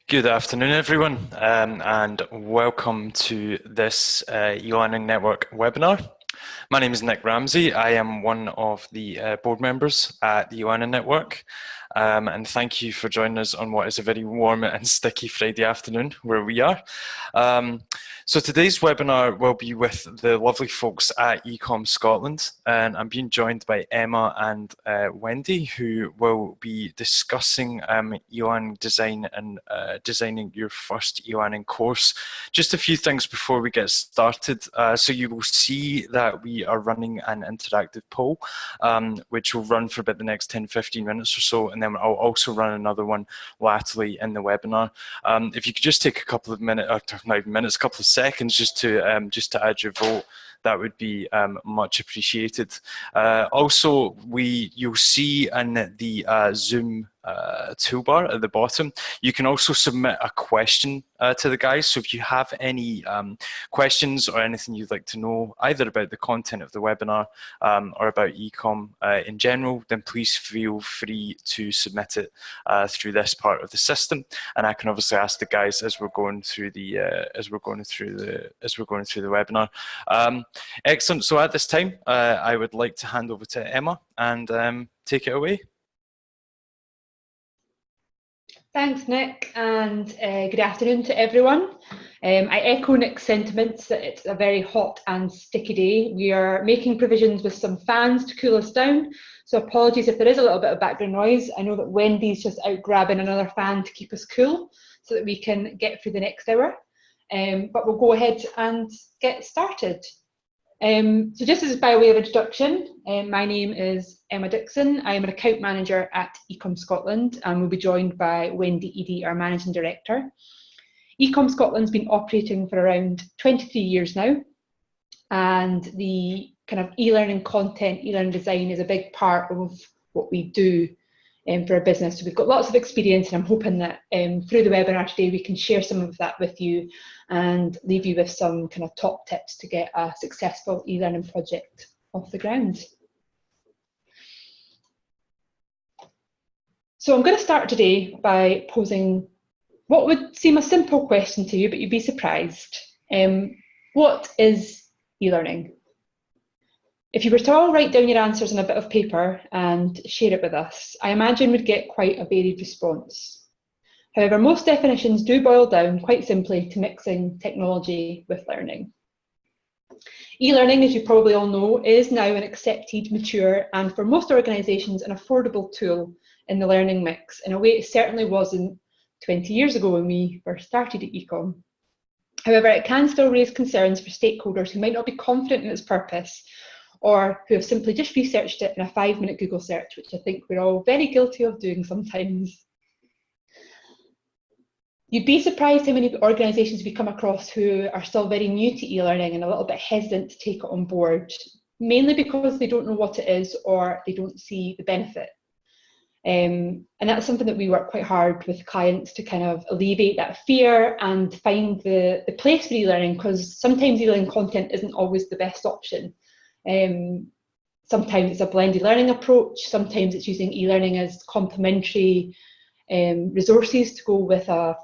Good afternoon, everyone, and welcome to this eLearning Network webinar. My name is Nick Ramsey. I am one of the board members at the eLearning Network, and thank you for joining us on what is a very warm and sticky Friday afternoon where we are. So today's webinar will be with the lovely folks at eCom Scotland, and I'm being joined by Emma and Wendy, who will be discussing eLearning design and designing your first eLearning course. Just a few things before we get started. So you will see that we are running an interactive poll, which will run for about the next 10-15 minutes or so, and then I'll also run another one laterally in the webinar. If you could just take a couple of minutes, or not even minutes, a couple of seconds just to add your vote, that would be much appreciated. Also, you'll see in the Zoom toolbar at the bottom, you can also submit a question to the guys. So if you have any questions or anything you'd like to know, either about the content of the webinar or about eCom in general, then please feel free to submit it through this part of the system, and I can obviously ask the guys as we're going through the webinar. Excellent. So at this time, I would like to hand over to Emma and take it away. Thanks, Nick, and good afternoon to everyone. I echo Nick's sentiments that it's a very hot and sticky day. We are making provisions with some fans to cool us down, so apologies if there is a little bit of background noise. I know that Wendy's just out grabbing another fan to keep us cool so that we can get through the next hour. But we'll go ahead and get started. So just as by way of introduction, my name is Emma Dickson. I am an account manager at eCom Scotland, and we'll be joined by Wendy, Edie, our managing director. eCom Scotland's been operating for around 23 years now, and the kind of e-learning content, e-learning design is a big part of what we do for our business. So we've got lots of experience, and I'm hoping that through the webinar today we can share some of that with you and leave you with some kind of top tips to get a successful e-learning project off the ground. So I'm going to start today by posing what would seem a simple question to you, but you'd be surprised. What is e-learning? If you were to all write down your answers on a bit of paper and share it with us, I imagine we'd get quite a varied response. However, most definitions do boil down quite simply to mixing technology with learning. E-learning, as you probably all know, is now an accepted, mature, and for most organisations, an affordable tool in the learning mix, in a way it certainly wasn't 20 years ago when we first started at eCom. However, it can still raise concerns for stakeholders who might not be confident in its purpose, or who have simply just researched it in a 5-minute Google search, which I think we're all very guilty of doing sometimes. You'd be surprised how many organisations we come across who are still very new to e-learning and a little bit hesitant to take it on board, mainly because they don't know what it is or they don't see the benefit. And that's something that we work quite hard with clients to kind of alleviate that fear and find the place for e-learning, because sometimes e-learning content isn't always the best option. Sometimes it's a blended learning approach, sometimes it's using e-learning as complementary resources to go with a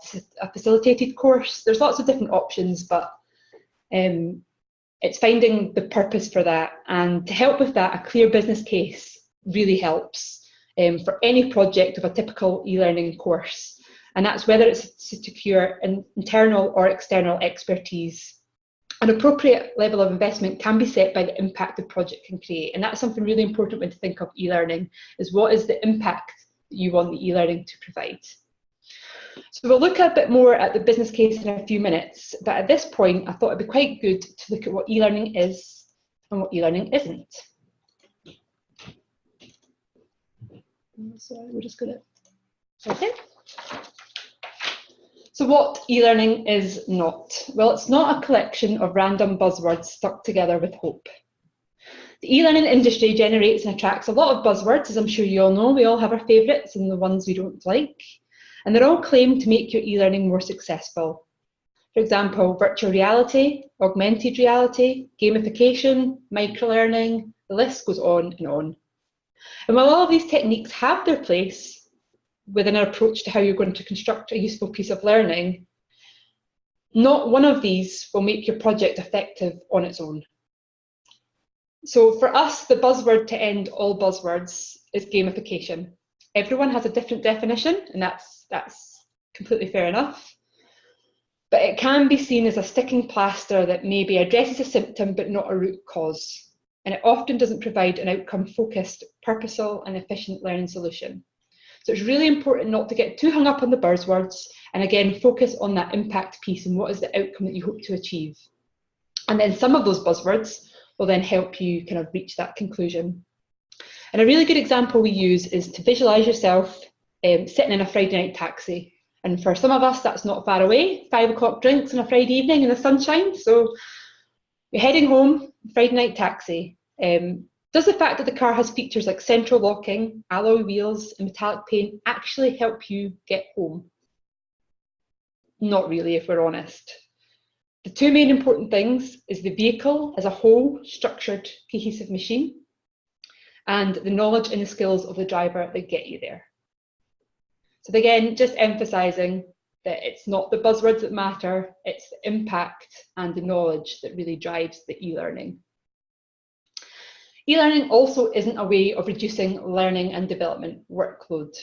facilitated course. There's lots of different options, but it's finding the purpose for that. And to help with that, a clear business case really helps for any project of a typical e-learning course. And that's whether it's to secure an internal or external expertise. An appropriate level of investment can be set by the impact the project can create, and that's something really important when to think of e-learning, is what is the impact that you want the e-learning to provide. So we'll look a bit more at the business case in a few minutes, but at this point I thought it'd be quite good to look at what e-learning is and what e-learning isn't. So we're just going to okay. So what e-learning is not? Well, it's not a collection of random buzzwords stuck together with hope. The e-learning industry generates and attracts a lot of buzzwords, as I'm sure you all know. We all have our favourites and the ones we don't like. And they're all claimed to make your e-learning more successful. For example, virtual reality, augmented reality, gamification, microlearning, the list goes on and on. And while all of these techniques have their place, within an approach to how you're going to construct a useful piece of learning, not one of these will make your project effective on its own. So for us, the buzzword to end all buzzwords is gamification. Everyone has a different definition, and that's completely fair enough. But it can be seen as a sticking plaster that maybe addresses a symptom but not a root cause. And it often doesn't provide an outcome-focused, purposeful and efficient learning solution. So it's really important not to get too hung up on the buzzwords, and again, focus on that impact piece and what is the outcome that you hope to achieve. And then some of those buzzwords will then help you kind of reach that conclusion. And a really good example we use is to visualize yourself sitting in a Friday night taxi. And for some of us, that's not far away, 5 o'clock drinks on a Friday evening in the sunshine. So you're heading home, Friday night taxi. Does the fact that the car has features like central locking, alloy wheels and metallic paint actually help you get home? Not really, if we're honest. The two main important things is the vehicle as a whole, structured, cohesive machine, and the knowledge and the skills of the driver that get you there. So again, just emphasising that it's not the buzzwords that matter, it's the impact and the knowledge that really drives the e-learning. E-learning also isn't a way of reducing learning and development workload.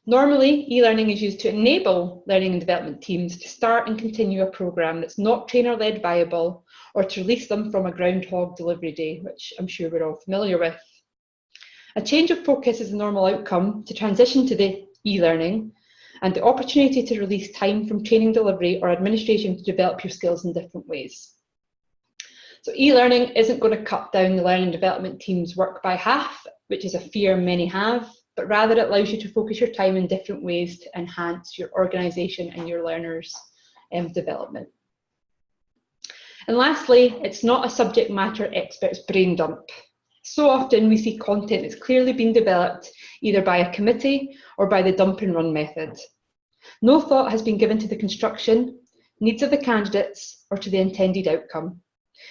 Normally, e-learning is used to enable learning and development teams to start and continue a programme that's not trainer-led viable, or to release them from a groundhog delivery day, which I'm sure we're all familiar with. A change of focus is the normal outcome to transition to the e-learning, and the opportunity to release time from training delivery or administration to develop your skills in different ways. So e-learning isn't going to cut down the learning and development team's work by half, which is a fear many have, but rather it allows you to focus your time in different ways to enhance your organisation and your learners' development. And lastly, it's not a subject matter expert's brain dump. So often we see content that's clearly been developed either by a committee or by the dump and run method. No thought has been given to the construction, needs of the candidates, or to the intended outcome.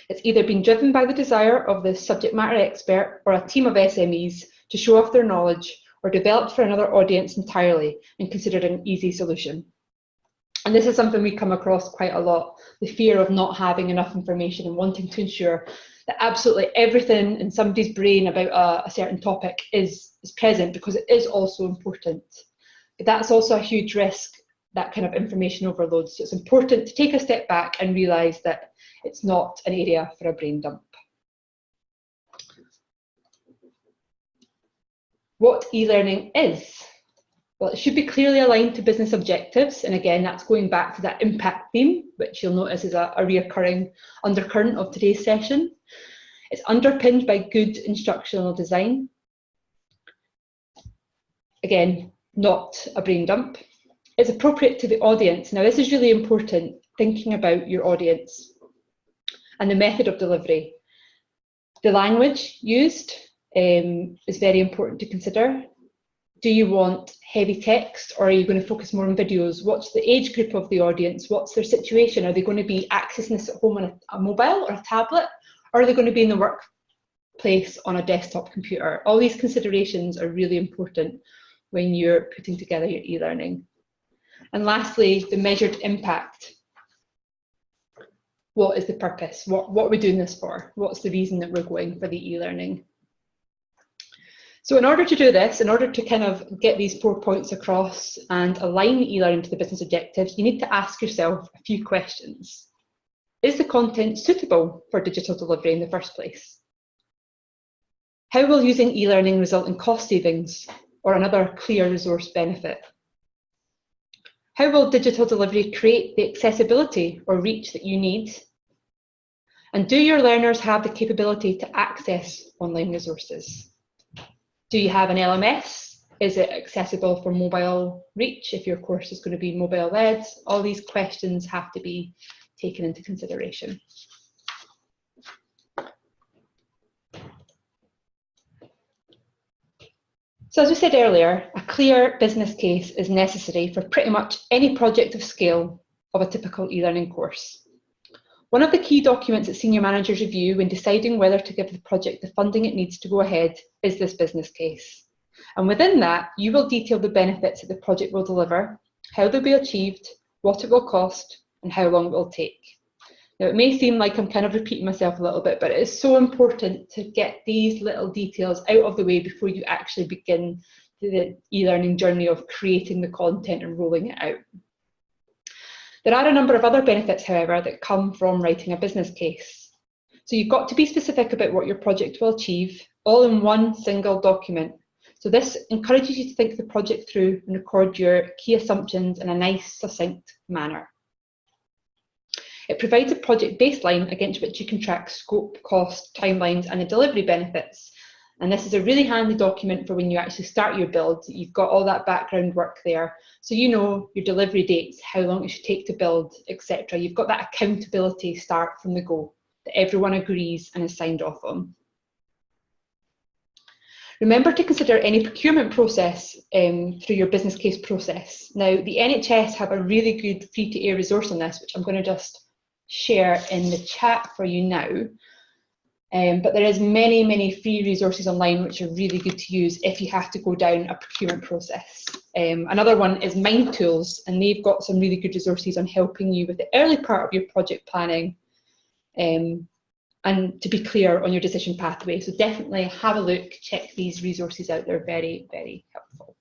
It's either been driven by the desire of the subject matter expert or a team of SMEs to show off their knowledge, or developed for another audience entirely and considered an easy solution. And this is something we come across quite a lot, the fear of not having enough information and wanting to ensure that absolutely everything in somebody's brain about a certain topic is present, because it is also important. But that's also a huge risk, that kind of information overload. So it's important to take a step back and realise that it's not an area for a brain dump. What e-learning is? Well, it should be clearly aligned to business objectives. And again, that's going back to that impact theme, which you'll notice is a reoccurring undercurrent of today's session. It's underpinned by good instructional design. Again, not a brain dump. It's appropriate to the audience. Now, this is really important, thinking about your audience and the method of delivery. The language used is very important to consider. Do you want heavy text, or are you going to focus more on videos? What's the age group of the audience? What's their situation? Are they going to be accessing this at home on a mobile or a tablet? Or are they going to be in the workplace on a desktop computer? All these considerations are really important when you're putting together your e-learning. And lastly, the measured impact. What is the purpose? What are we doing this for? What's the reason that we're going for the e-learning? So in order to do this, in order to kind of get these 4 points across and align e-learning to the business objectives, you need to ask yourself a few questions. Is the content suitable for digital delivery in the first place? How will using e-learning result in cost savings or another clear resource benefit? How will digital delivery create the accessibility or reach that you need? And do your learners have the capability to access online resources? Do you have an LMS? Is it accessible for mobile reach if your course is going to be mobile led? All these questions have to be taken into consideration. So as we said earlier, a clear business case is necessary for pretty much any project of scale of a typical e-learning course. One of the key documents that senior managers review when deciding whether to give the project the funding it needs to go ahead is this business case. And within that, you will detail the benefits that the project will deliver, how they'll be achieved, what it will cost, and how long it will take. Now, it may seem like I'm kind of repeating myself a little bit, but it is so important to get these little details out of the way before you actually begin the e-learning journey of creating the content and rolling it out. There are a number of other benefits, however, that come from writing a business case. So you've got to be specific about what your project will achieve, all in one single document. So this encourages you to think the project through and record your key assumptions in a nice, succinct manner. It provides a project baseline against which you can track scope, cost, timelines, and the delivery benefits. And this is a really handy document for when you actually start your build. You've got all that background work there. So you know your delivery dates, how long it should take to build, etc. You've got that accountability start from the go that everyone agrees and is signed off on. Remember to consider any procurement process through your business case process. Now, the NHS have a really good free-to-air resource on this, which I'm going to just share in the chat for you now. But there is many free resources online which are really good to use if you have to go down a procurement process. Another one is Mind Tools, and they've got some really good resources on helping you with the early part of your project planning and to be clear on your decision pathway. So definitely have a look, check these resources out, they're very helpful.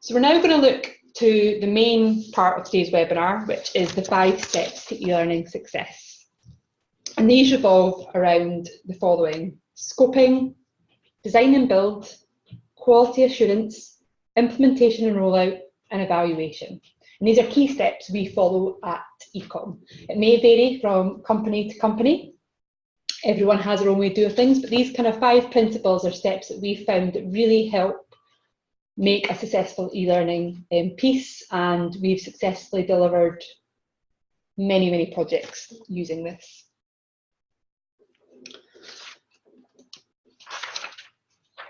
So we're now going to look to the main part of today's webinar, which is the 5 steps to e-learning success. And these revolve around the following: scoping, design and build, quality assurance, implementation and rollout, and evaluation. And these are key steps we follow at eCom. It may vary from company to company. Everyone has their own way of doing things, but these kind of 5 principles are steps that we've found that really help make a successful e-learning piece, and we've successfully delivered many projects using this.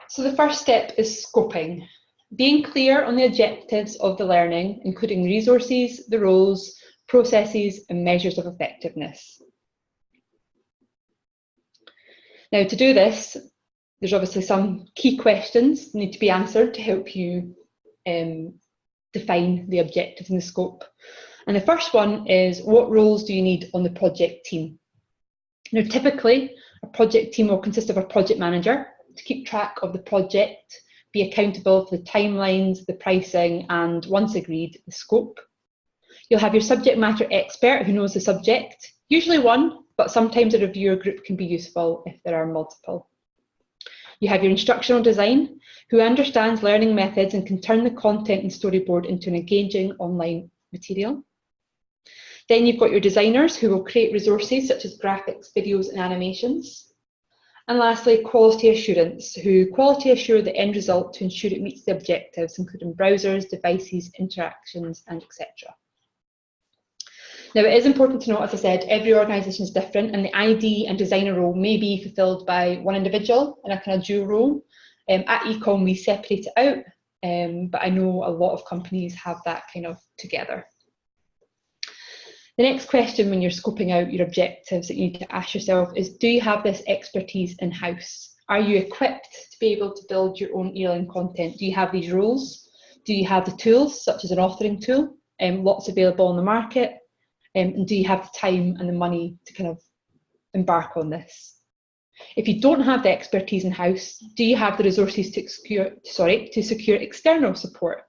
So the first step is scoping. Being clear on the objectives of the learning, including resources, the roles, processes, and measures of effectiveness. Now, to do this, there's obviously some key questions that need to be answered to help you define the objectives and the scope. And the first one is, what roles do you need on the project team? Now, typically, a project team will consist of a project manager to keep track of the project, be accountable for the timelines, the pricing, and once agreed, the scope. You'll have your subject matter expert who knows the subject, usually one, but sometimes a reviewer group can be useful if there are multiple. You have your instructional design, who understands learning methods and can turn the content and storyboard into an engaging online material. Then you've got your designers who will create resources such as graphics, videos, and animations. And lastly, quality assurance, who quality assure the end result to ensure it meets the objectives, including browsers, devices, interactions, and etc. Now, it is important to note, as I said, every organisation is different, and the ID and designer role may be fulfilled by one individual in a kind of dual role. At eCom, we separate it out, but I know a lot of companies have that kind of together. The next question when you're scoping out your objectives that you need to ask yourself is, do you have this expertise in-house? Are you equipped to be able to build your own e-learning content? Do you have these roles? Do you have the tools, such as an authoring tool, lots available on the market? And do you have the time and the money to kind of embark on this? If you don't have the expertise in-house, do you have the resources to secure external support?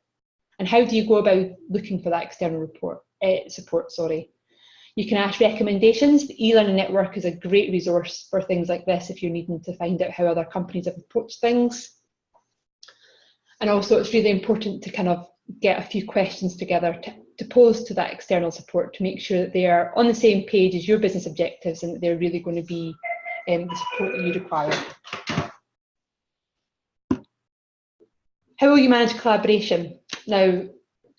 And how do you go about looking for that external support? You can ask recommendations. The eLearning Network is a great resource for things like this if you're needing to find out how other companies have approached things. And also, it's really important to kind of get a few questions together to pose to that external support to make sure that they are on the same page as your business objectives and that they're really going to be the support that you require. How will you manage collaboration? Now,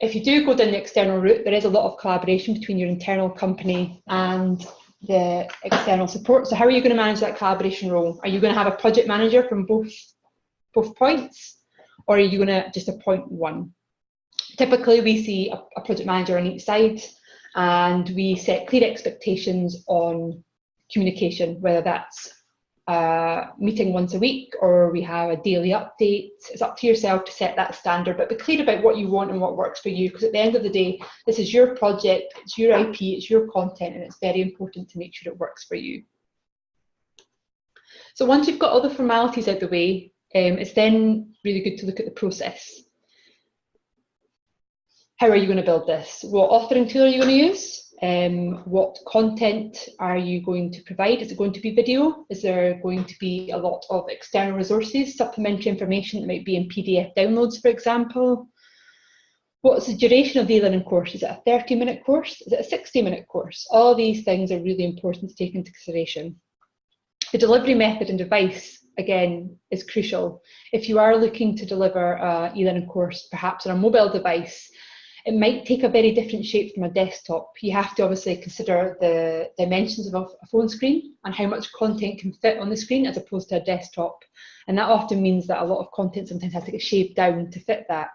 if you do go down the external route, there is a lot of collaboration between your internal company and the external support. So how are you going to manage that collaboration role? Are you going to have a project manager from both points, or are you going to just appoint one? Typically, we see a project manager on each side, and we set clear expectations on communication, whether that's a meeting once a week, or we have a daily update. It's up to yourself to set that standard, but be clear about what you want and what works for you, because at the end of the day, this is your project, it's your IP, it's your content, and it's very important to make sure it works for you. So once you've got all the formalities out of the way, it's then really good to look at the process. How are you going to build this? What authoring tool are you going to use? What content are you going to provide? Is it going to be video? Is there going to be a lot of external resources, supplementary information that might be in PDF downloads, for example? What's the duration of the e-learning course? Is it a 30-minute course? Is it a 60-minute course? All these things are really important to take into consideration. The delivery method and device, again, is crucial. If you are looking to deliver an e-learning course, perhaps on a mobile device, it might take a very different shape from a desktop. You have to obviously consider the dimensions of a phone screen and how much content can fit on the screen as opposed to a desktop. And that often means that a lot of content sometimes has to get shaved down to fit that.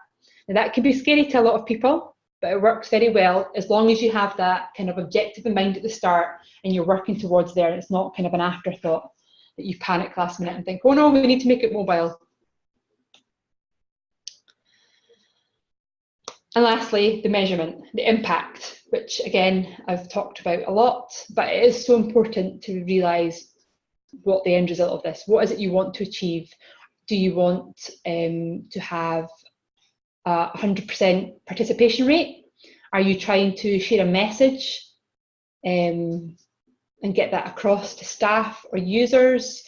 Now that can be scary to a lot of people, but it works very well as long as you have that kind of objective in mind at the start and you're working towards there. It's not kind of an afterthought that you panic last minute and think, oh no, we need to make it mobile. And lastly, the measurement, the impact, which again, I've talked about a lot, but it is so important to realise what the end result of this, what is it you want to achieve? Do you want to have a 100% participation rate? Are you trying to share a message and get that across to staff or users?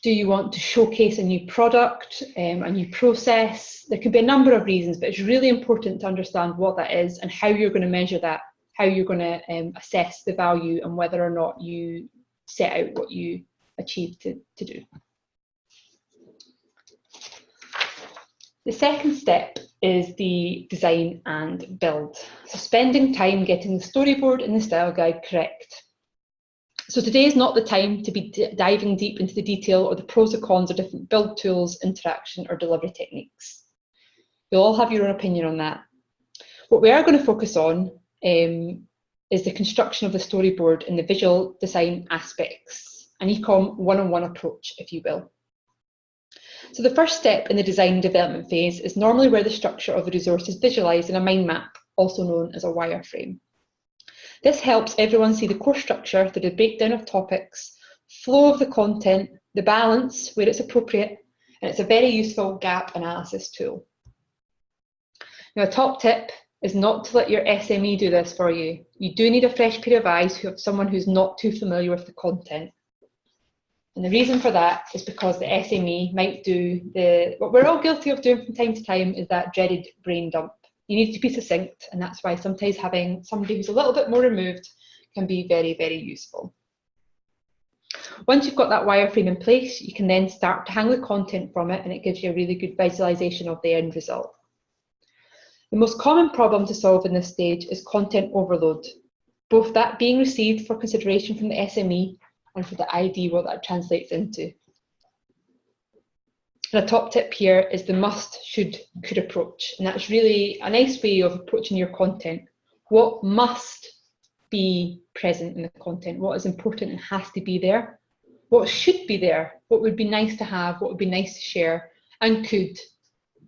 Do you want to showcase a new product, a new process? There could be a number of reasons, but it's really important to understand what that is and how you're going to measure that, how you're going to assess the value and whether or not you set out what you achieved to do. The second step is the design and build. So spending time getting the storyboard and the style guide correct. So today is not the time to be diving deep into the detail or the pros or cons of different build tools, interaction or delivery techniques. You'll all have your own opinion on that. What we are going to focus on is the construction of the storyboard and the visual design aspects, an eCom one-on-one approach, if you will. So the first step in the design and development phase is normally where the structure of the resource is visualised in a mind map, also known as a wireframe. This helps everyone see the core structure through the breakdown of topics, flow of the content, the balance where it's appropriate, and it's a very useful gap analysis tool. Now, a top tip is not to let your SME do this for you. You do need a fresh pair of eyes who have someone who's not too familiar with the content. And the reason for that is because the SME might do what we're all guilty of doing from time to time is that dreaded brain dump. You need to be succinct, and that's why sometimes having somebody who's a little bit more removed can be very, very useful. Once you've got that wireframe in place, you can then start to hang the content from it, and it gives you a really good visualization of the end result. The most common problem to solve in this stage is content overload, both that being received for consideration from the SME and for the ID what that translates into. And a top tip here is the must, should, could approach. And that's really a nice way of approaching your content. What must be present in the content? What is important and has to be there? What should be there? What would be nice to have? What would be nice to share? And could?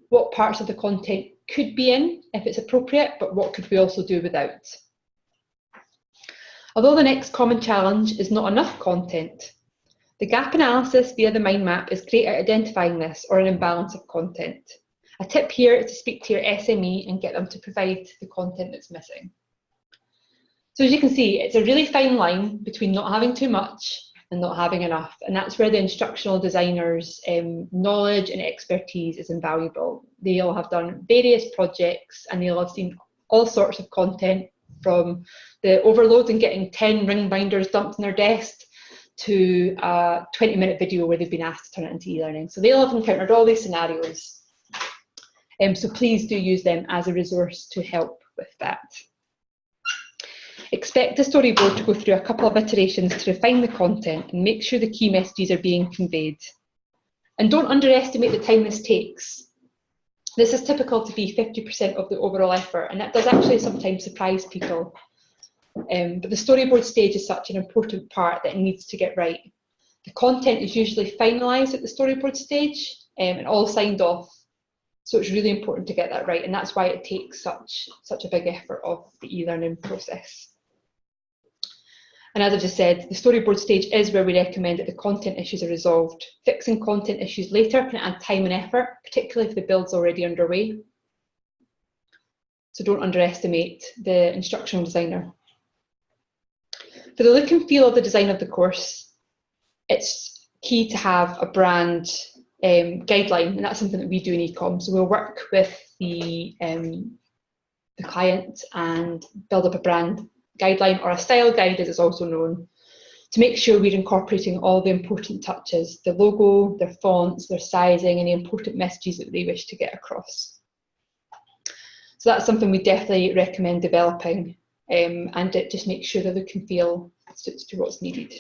What parts of the content could be in if it's appropriate, but what could we also do without? Although the next common challenge is not enough content, the gap analysis via the mind map is great at identifying this or an imbalance of content. A tip here is to speak to your SME and get them to provide the content that's missing. So as you can see, it's a really fine line between not having too much and not having enough. And that's where the instructional designer's knowledge and expertise is invaluable. They'll have done various projects and they'll have seen all sorts of content, from the overload and getting 10 ring binders dumped on their desk to a 20-minute video where they've been asked to turn it into e-learning. So they'll have encountered all these scenarios. So please do use them as a resource to help with that. Expect the storyboard to go through a couple of iterations to refine the content and make sure the key messages are being conveyed. And don't underestimate the time this takes. This is typical to be 50% of the overall effort, and that does actually sometimes surprise people. But the storyboard stage is such an important part that it needs to get right. The content is usually finalised at the storyboard stage and all signed off. So it's really important to get that right, and that's why it takes such a big effort of the e-learning process. And as I just said, the storyboard stage is where we recommend that the content issues are resolved. Fixing content issues later can add time and effort, particularly if the build's already underway. So don't underestimate the instructional designer. For the look and feel of the design of the course, it's key to have a brand guideline, and that's something that we do in eCom. So we'll work with the client and build up a brand guideline, or a style guide as it's also known, to make sure we're incorporating all the important touches, the logo, their fonts, their sizing, any important messages that they wish to get across. So that's something we definitely recommend developing, and it just makes sure the look and feel suits to what's needed.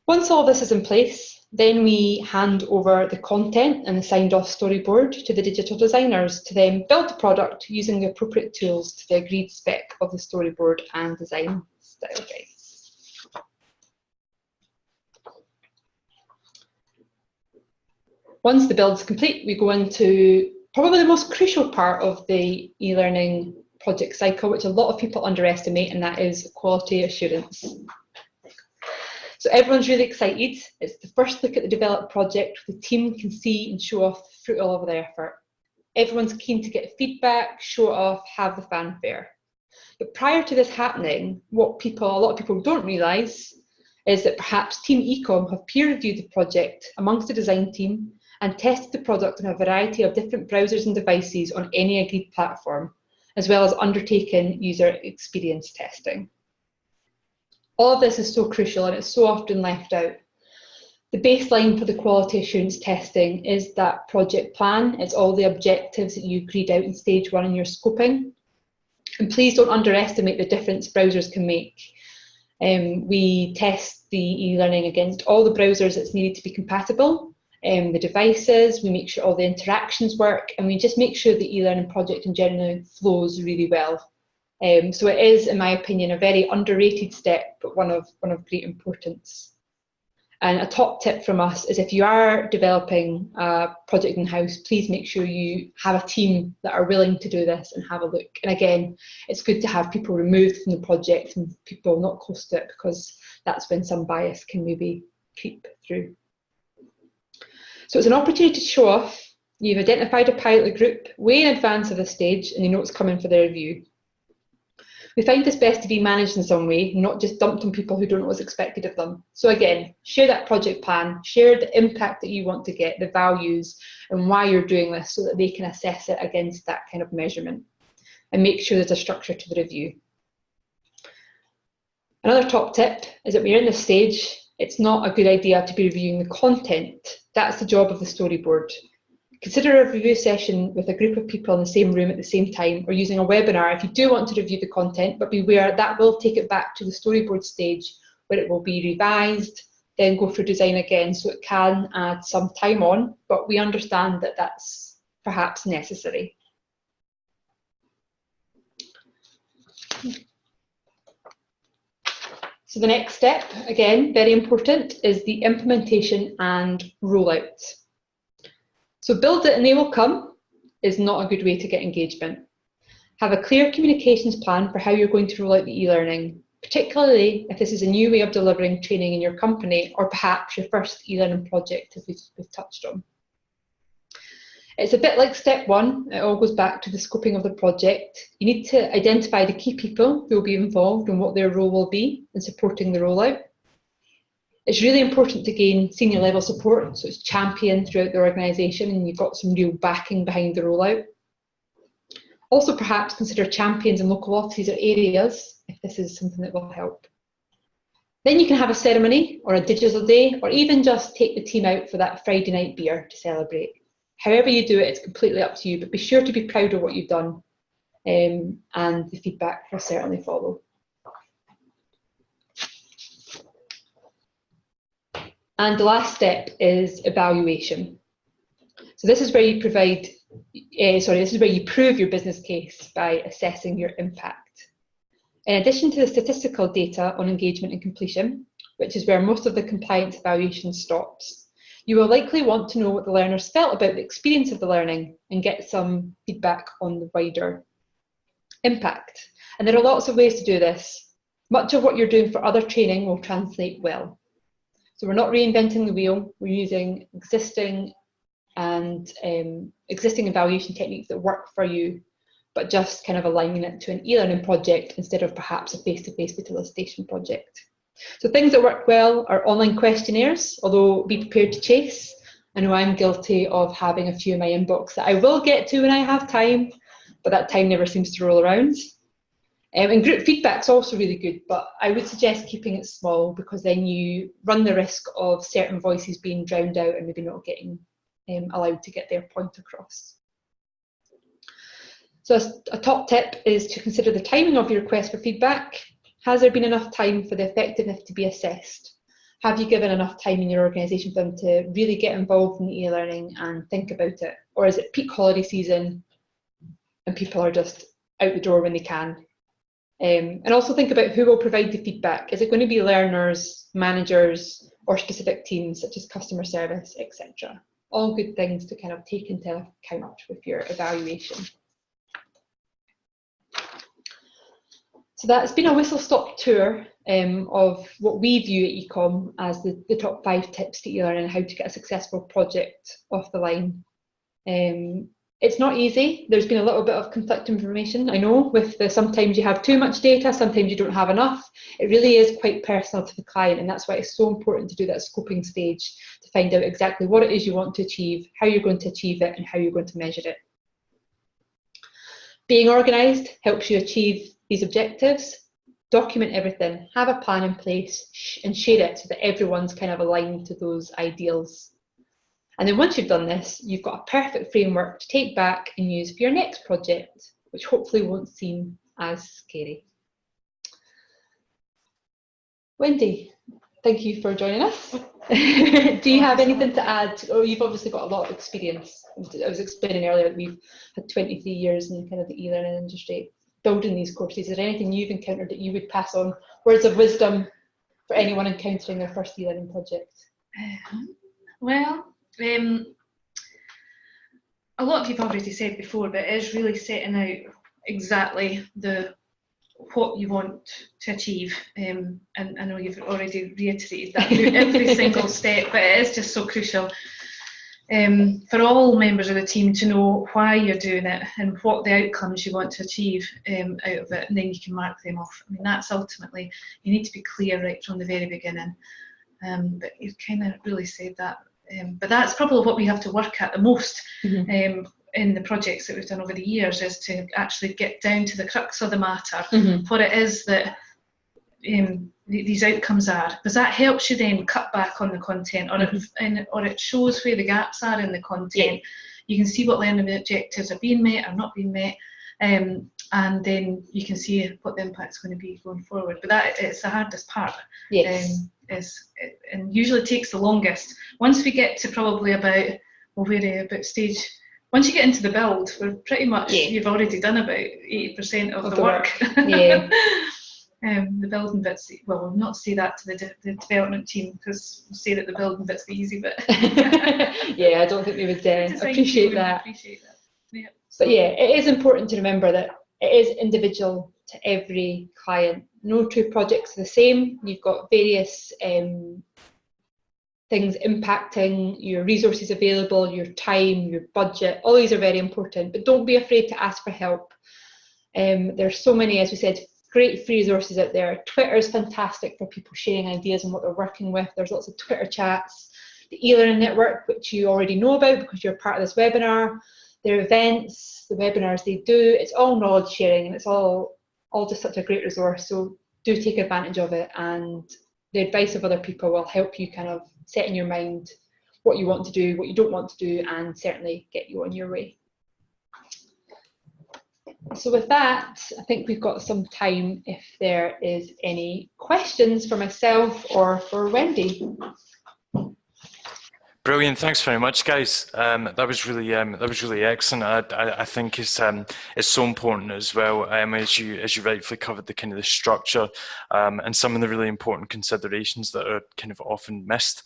Once all this is in place, then we hand over the content and the signed off storyboard to the digital designers to then build the product using the appropriate tools to the agreed spec of the storyboard and design style guides. Once the build is complete, we go into probably the most crucial part of the e-learning project cycle, which a lot of people underestimate, and that is quality assurance. So everyone's really excited. It's the first look at the developed project. The team can see and show off the fruit of all their effort. Everyone's keen to get feedback, show it off, have the fanfare. But prior to this happening, what a lot of people don't realise is that perhaps Team eCom have peer-reviewed the project amongst the design team and tested the product on a variety of different browsers and devices on any agreed platform, as well as undertaken user experience testing. All of this is so crucial, and it's so often left out. The baseline for the quality assurance testing is that project plan. It's all the objectives that you agreed out in stage 1 in your scoping. And please don't underestimate the difference browsers can make. We test the e-learning against all the browsers that's needed to be compatible, the devices, we make sure all the interactions work, and we just make sure the e-learning project in general flows really well. So it is, in my opinion, a very underrated step, but one of great importance. And a top tip from us is, if you are developing a project in-house, please make sure you have a team that are willing to do this and have a look. And again, it's good to have people removed from the project and people not close to it, because that's when some bias can maybe creep through. So it's an opportunity to show off. You've identified a pilot group way in advance of this stage, and you know it's coming for their review. We find this best to be managed in some way, not just dumped on people who don't know what's expected of them. So again, share that project plan, share the impact that you want to get, the values, and why you're doing this, so that they can assess it against that kind of measurement, and make sure there's a structure to the review. Another top tip is that when you're in this stage, it's not a good idea to be reviewing the content. That's the job of the storyboard. Consider a review session with a group of people in the same room at the same time, or using a webinar if you do want to review the content, but beware that will take it back to the storyboard stage, where it will be revised, then go through design again. So it can add some time on, but we understand that that's perhaps necessary. So the next step, again, very important, is the implementation and rollout. So build it and they will come is not a good way to get engagement. Have a clear communications plan for how you're going to roll out the e-learning, particularly if this is a new way of delivering training in your company, or perhaps your first e-learning project, as we've touched on. It's a bit like step 1, it all goes back to the scoping of the project. You need to identify the key people who will be involved and what their role will be in supporting the rollout. It's really important to gain senior level support, so it's championed throughout the organisation and you've got some real backing behind the rollout. Also perhaps consider champions in local offices or areas if this is something that will help. Then you can have a ceremony or a digital day, or even just take the team out for that Friday night beer to celebrate. However you do it, it's completely up to you, but be sure to be proud of what you've done, and the feedback will certainly follow. And the last step is evaluation. So this is where you this is where you prove your business case by assessing your impact. In addition to the statistical data on engagement and completion, which is where most of the compliance evaluation stops. You will likely want to know what the learners felt about the experience of the learning and get some feedback on the wider impact. And there are lots of ways to do this. Much of what you're doing for other training will translate well. So we're not reinventing the wheel, we're using existing evaluation techniques that work for you, but just kind of aligning it to an e-learning project instead of perhaps a face-to-face facilitation project. So things that work well are online questionnaires, although be prepared to chase. I know I'm guilty of having a few in my inbox that I will get to when I have time, but that time never seems to roll around. And group feedback's also really good, but I would suggest keeping it small, because then you run the risk of certain voices being drowned out and maybe not getting allowed to get their point across. So a top tip is to consider the timing of your request for feedback. Has there been enough time for the effectiveness to be assessed? Have you given enough time in your organisation for them to really get involved in e-learning and think about it? Or is it peak holiday season and people are just out the door when they can? And also think about who will provide the feedback. Is it going to be learners, managers, or specific teams such as customer service, etc.? All good things to kind of take into account with your evaluation. So that's been a whistle-stop tour of what we view at eCom as the top 5 tips to e-learning and how to get a successful project off the line. It's not easy. There's been a little bit of conflicting information, I know, with sometimes you have too much data, sometimes you don't have enough. It really is quite personal to the client, and that's why it's so important to do that scoping stage to find out exactly what it is you want to achieve, how you're going to achieve it, and how you're going to measure it. Being organised helps you achieve these objectives. Document everything, have a plan in place, and share it so that everyone's kind of aligned to those ideals. And then once you've done this, you've got a perfect framework to take back and use for your next project, which hopefully won't seem as scary. Wendy, thank you for joining us. Do you have anything to add? Oh, you've obviously got a lot of experience. I was explaining earlier that we've had 23 years in kind of the e-learning industry building these courses. Is there anything you've encountered that you would pass on, words of wisdom for anyone encountering their first e-learning project? Well, a lot of you've already said before, but it is really setting out exactly what you want to achieve. And I know you've already reiterated that through every single step, but it is just so crucial for all members of the team to know why you're doing it and what the outcomes you want to achieve out of it, and then you can mark them off. I mean, that's ultimately, you need to be clear right from the very beginning. But you've kind of really said that. But that's probably what we have to work at the most in the projects that we've done over the years, is to actually get down to the crux of the matter, what it is that these outcomes are, because that helps you then cut back on the content, or it shows where the gaps are in the content. You can see what learning objectives are being met or not being met, and then you can see what the impact's going to be going forward. But that it's the hardest part. Yes. And usually takes the longest. Once we get to probably about stage, once you get into the build, we're pretty much, you've already done about 80% of the work. Yeah. The building bits, well, we'll not say that to the development team, because we'll say that the building bit's the easy bit. Yeah, I don't think we would appreciate that. Yeah. But yeah, it is important to remember that it is individual to every client. No two projects are the same. You've got various things impacting your resources available, your time, your budget. All these are very important, but don't be afraid to ask for help. There's so many, as we said, great free resources out there. Twitter is fantastic for people sharing ideas on what they're working with. There's lots of Twitter chats. The eLearning network, which you already know about because you're part of this webinar. Their events, the webinars they do, it's all knowledge sharing, and it's all just such a great resource. So do take advantage of it, and the advice of other people will help you kind of set in your mind what you want to do, what you don't want to do, and certainly get you on your way. So with that, I think we've got some time if there is any questions for myself or for Wendy. Brilliant. Thanks very much, guys. That was really excellent. I think it's so important as well, as you rightfully covered the kind of the structure and some of the really important considerations that are kind of often missed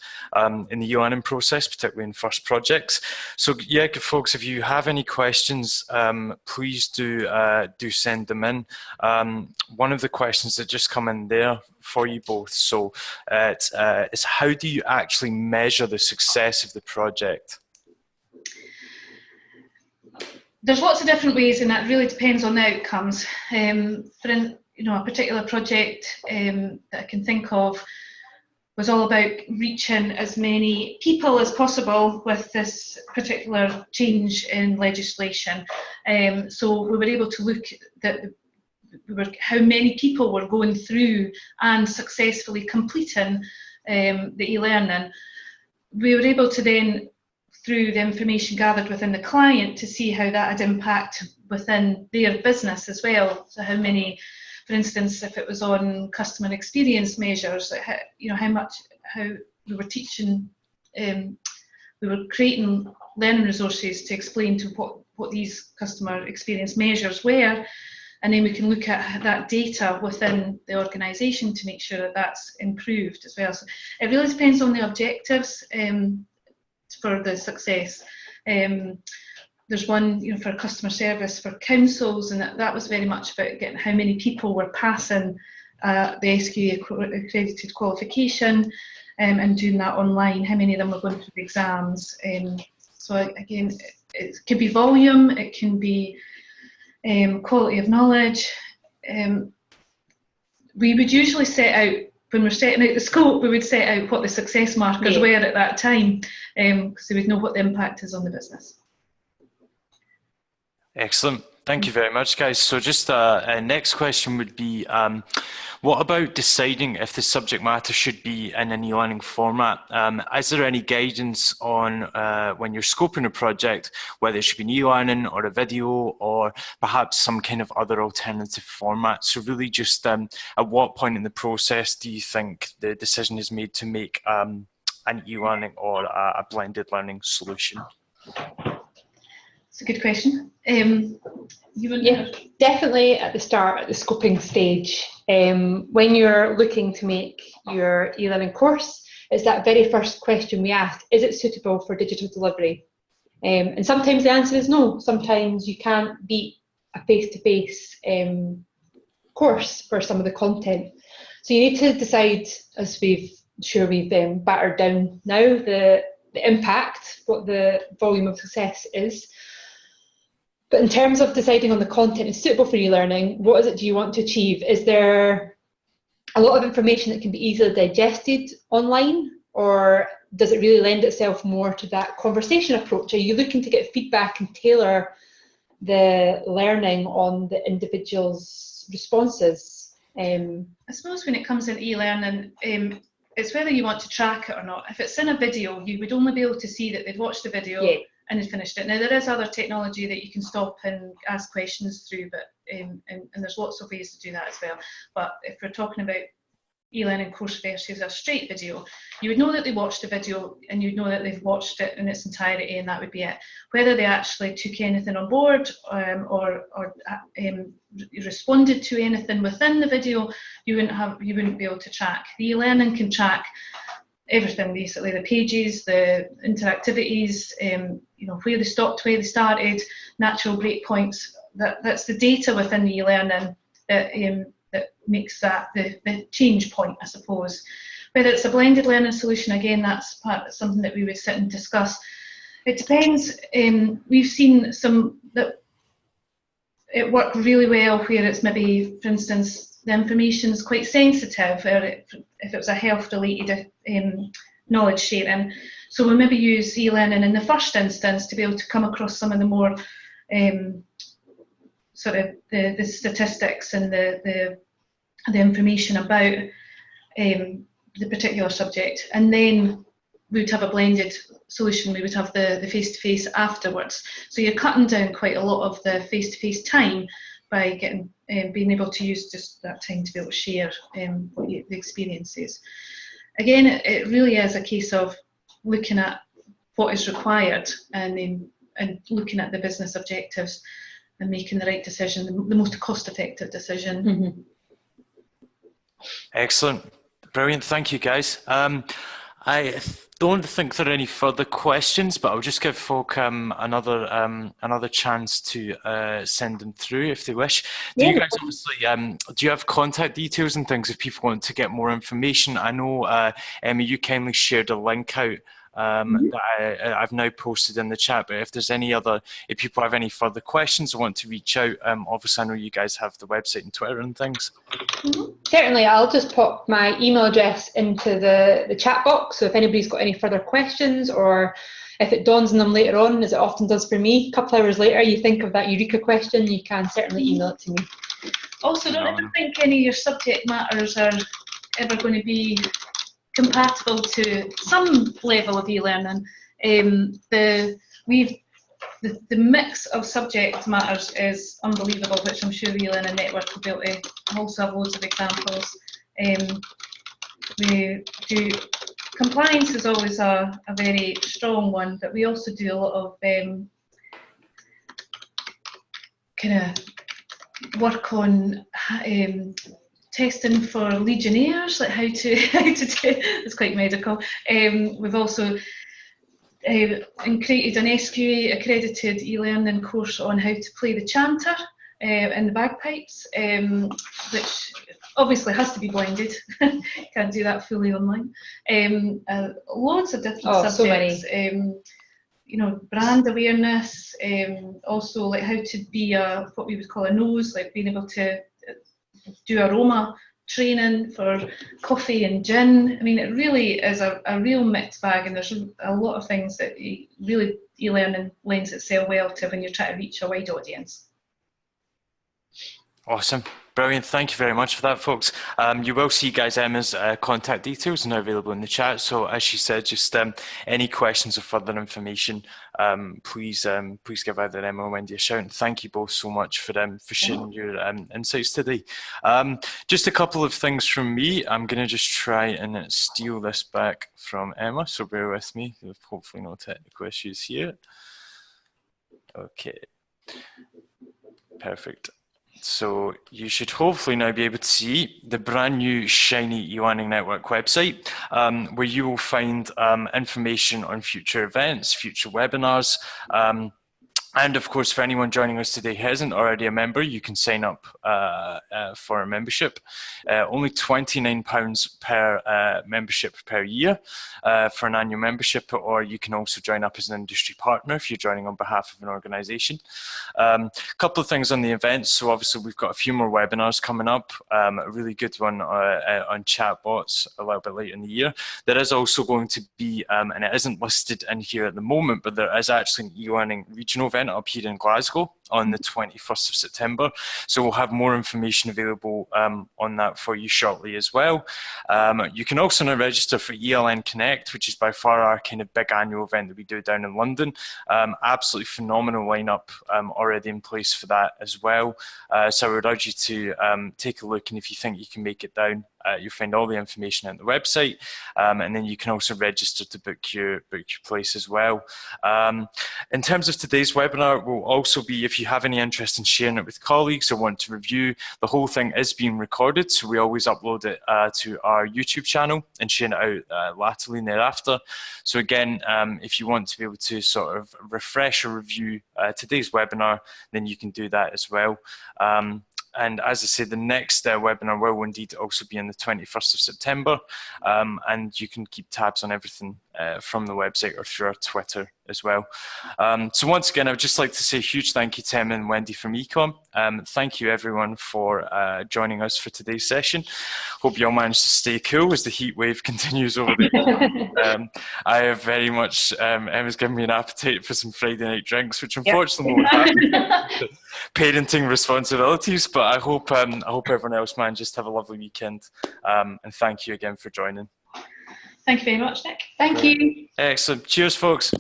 in the eLearning process, particularly in first projects. So yeah, folks, if you have any questions, please do send them in. One of the questions that just come in there for you both. So it's how do you actually measure the success of the project? There's lots of different ways, and that really depends on the outcomes. For a particular project that I can think of was all about reaching as many people as possible with this particular change in legislation. So we were able to look at how many people were going through and successfully completing the eLearning. We were able to then, through the information gathered within the client, to see how that had impact within their business as well. So how many, for instance, if it was on customer experience measures, how we were teaching, we were creating learning resources to explain to what these customer experience measures were. And then we can look at that data within the organisation to make sure that that's improved as well. So it really depends on the objectives for the success. There's one, for customer service for councils, and that was very much about getting how many people were passing the SQA accredited qualification and doing that online, how many of them were going through the exams. So again, it could be volume, it can be quality of knowledge. We would usually set out, when we're setting out the scope, we would set out what the success markers were at that time, because we would know what the impact is on the business. Excellent. Thank you very much, guys. So just next question would be, what about deciding if the subject matter should be in an e-learning format? Is there any guidance on when you're scoping a project, whether it should be an e-learning or a video or perhaps some kind of other alternative format? So really just at what point in the process do you think the decision is made to make an e-learning or a blended learning solution? It's a good question. Yeah, definitely at the start, at the scoping stage, when you're looking to make your e-learning course, it's that very first question we ask: is it suitable for digital delivery? And sometimes the answer is no. Sometimes you can't beat a face-to-face course for some of the content. So you need to decide, as we've battered down now, the impact, what the volume of success is. But in terms of deciding on the content is suitable for e-learning, what is it do you want to achieve? Is there a lot of information that can be easily digested online, or does it really lend itself more to that conversation approach? Are you looking to get feedback and tailor the learning on the individual's responses? I suppose when it comes in e-learning, it's whether you want to track it or not. If it's in a video, you would only be able to see that they've watched the video and they've finished it. Now, there is other technology that you can stop and ask questions through, but and there's lots of ways to do that as well. But if we're talking about e-learning course versus a straight video, you would know that they watched the video and you'd know that they've watched it in its entirety, and that would be it. Whether they actually took anything on board or responded to anything within the video, you wouldn't be able to track. The e-learning can track everything, basically: the pages, the interactivities, where they stopped, where they started, natural breakpoints. That's the data within the e-learning that makes that the change point, I suppose. Whether it's a blended learning solution, again, that's something that we would sit and discuss. It depends. We've seen some that it worked really well where it's maybe, for instance, the information is quite sensitive, or if it was a health-related knowledge sharing. So we maybe use e-learning in the first instance to be able to come across some of the more sort of the statistics and the information about the particular subject, and then we would have a blended solution. We would have the face-to-face afterwards. So you're cutting down quite a lot of the face-to-face time by getting being able to use just that time to be able to share the experiences. Again, it really is a case of looking at what is required, and looking at the business objectives and making the right decision, the most cost-effective decision. Mm-hmm. Excellent. Brilliant. Thank you, guys. I don't think there are any further questions, but I'll just give folk another chance to send them through if they wish. Do you guys obviously, do you have contact details and things if people want to get more information? I know, Emma, you kindly shared a link out that I've now posted in the chat, but if there's if people have any further questions or want to reach out, obviously I know you guys have the website and Twitter and things. Certainly, I'll just pop my email address into the chat box, so if anybody's got any further questions, or if it dawns on them later on, as it often does for me, a couple hours later you think of that Eureka question, you can certainly email it to me. Also, don't ever think any of your subject matters are ever going to be compatible to some level of e-learning. The mix of subject matters is unbelievable, which I'm sure eLearning Network will be able to also have loads of examples. We do, compliance is always a very strong one, but we also do a lot of kind of work on testing for legionnaires, like how to do, it's quite medical. We've also created an SQA accredited e-learning course on how to play the chanter and the bagpipes, which obviously has to be blended. Can't do that fully online. Loads of different subjects. So many. You know, brand awareness, also like how to be what we would call a nose, like being able to do aroma training for coffee and gin. I mean, it really is a real mixed bag, and there's a lot of things that really e-learning lends itself well to when you're trying to reach a wide audience. Awesome. Brilliant. Thank you very much for that, folks. You will see, guys, Emma's contact details are now available in the chat. So as she said, just any questions or further information, please give either Emma or Wendy a shout. And thank you both so much for sharing your insights today. Just a couple of things from me. I'm going to just try and steal this back from Emma, so bear with me. Hopefully no technical issues here. Okay. Perfect. So you should hopefully now be able to see the brand new shiny eLearning Network website, where you will find information on future events, future webinars, and of course, for anyone joining us today who isn't already a member, you can sign up for a membership. Only £29 per membership per year for an annual membership, or you can also join up as an industry partner if you're joining on behalf of an organisation. A couple of things on the events. So obviously we've got a few more webinars coming up, a really good one on chatbots a little bit later in the year. There is also going to be, and it isn't listed in here at the moment, but there is actually an eLearning regional event up here in Glasgow on the 21st of September. So we'll have more information available on that for you shortly as well. You can also now register for eLN Connect, which is by far our kind of big annual event that we do down in London. Absolutely phenomenal lineup already in place for that as well. So I would urge you to take a look, and if you think you can make it down, you'll find all the information on the website, and then you can also register to book your place as well. In terms of today's webinar, will also be, if you have any interest in sharing it with colleagues or want to review, the whole thing is being recorded, so we always upload it to our YouTube channel and share it out laterally thereafter. So again, if you want to be able to sort of refresh or review today's webinar, then you can do that as well. And as I said, the next webinar will indeed also be on the 21st of September. And you can keep tabs on everything from the website or through our Twitter as well. So once again, I would just like to say a huge thank you to Emma and Wendy from eCom. Thank you everyone for joining us for today's session. Hope you all managed to stay cool as the heat wave continues over there. I have very much, Emma's given me an appetite for some Friday night drinks, which unfortunately won't happen. Parenting responsibilities, but I hope everyone else manages to have a lovely weekend. And thank you again for joining. Thank you very much, Nick. Thank you. Excellent. Cheers, folks.